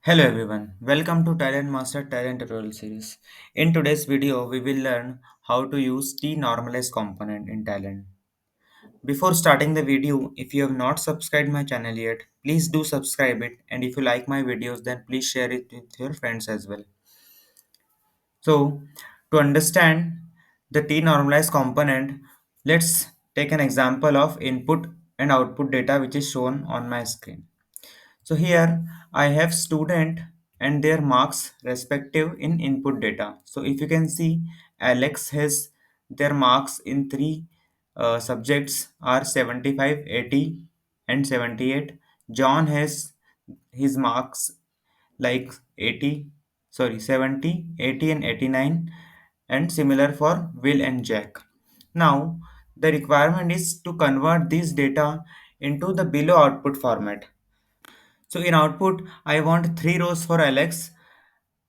Hello everyone, welcome to Talent Master Talent Tutorial series. In today's video, we will learn how to use tNormalize component in Talent. Before starting the video, if you have not subscribed my channel yet, please do subscribe it, and if you like my videos, then please share it with your friends as well. So, to understand the tNormalize component, let's take an example of input and output data which is shown on my screen. So here I have student and their marks respective in input data. So if you can see, Alex has their marks in three subjects are 75, 80 and 78. John has his marks like 80, sorry 70, 80 and 89, and similar for Will and Jack. Now the requirement is to convert this data into the below output format. So in output, I want three rows for Alex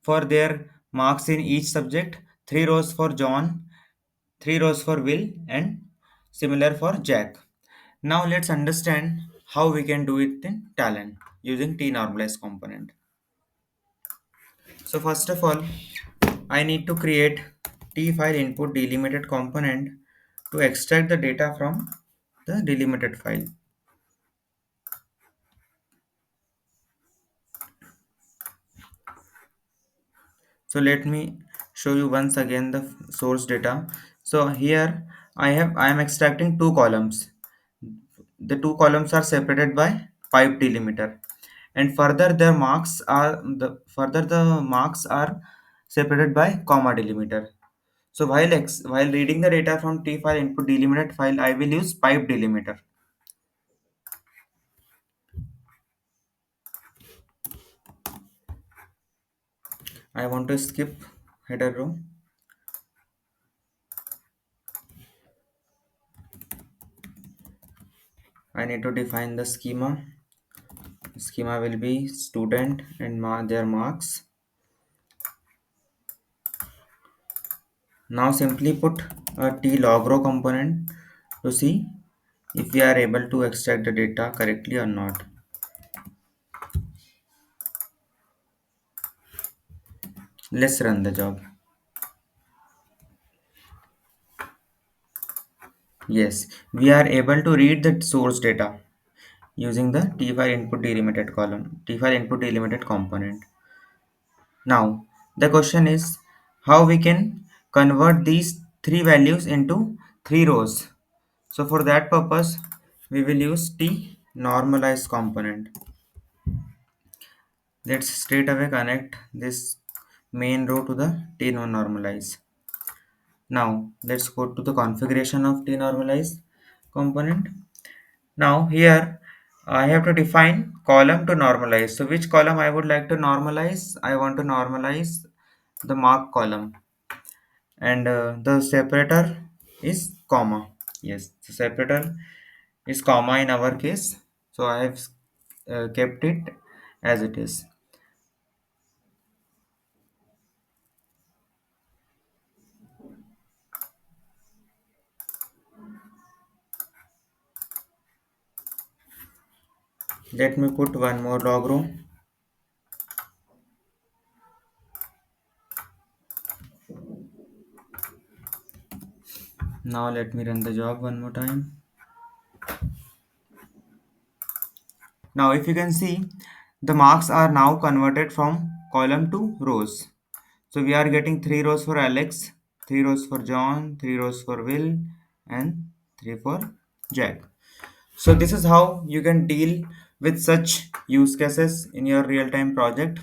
for their marks in each subject, three rows for John, three rows for Will, and similar for Jack. Now let's understand how we can do it in Talent using tNormalize component. So first of all, I need to create t file input delimited component to extract the data from the delimited file. So let me show you once again the source data. So here I am extracting two columns. The two columns are separated by pipe delimiter, and further the marks are separated by comma delimiter. So while reading the data from t file input delimited file, I will use pipe delimiter. I want to skip header row. I need to define the schema. Schema will be student and their marks. Now simply put a t-log_row component to see if we are able to extract the data correctly or not. Let's run the job. Yes, we are able to read the source data using the t-file input delimited column, t-file input delimited component. Now the question is how we can convert these three values into three rows. So for that purpose, we will use tNormalize component. Let's straight away connect this main row to the tNormalize. Now let's go to the configuration of tNormalize component. Now here I have to define column to normalize. So which column I would like to normalize? I want to normalize the mark column, and the separator is comma. Yes, the separator is comma in our case. So I have kept it as it is. Let me put one more log row. Now let me run the job one more time. Now if you can see, the marks are now converted from column to rows. So we are getting three rows for Alex, three rows for John, three rows for Will, and three for Jack. So this is how you can deal with such use cases in your real-time project.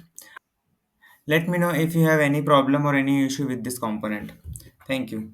Let me know if you have any problem or any issue with this component. Thank you.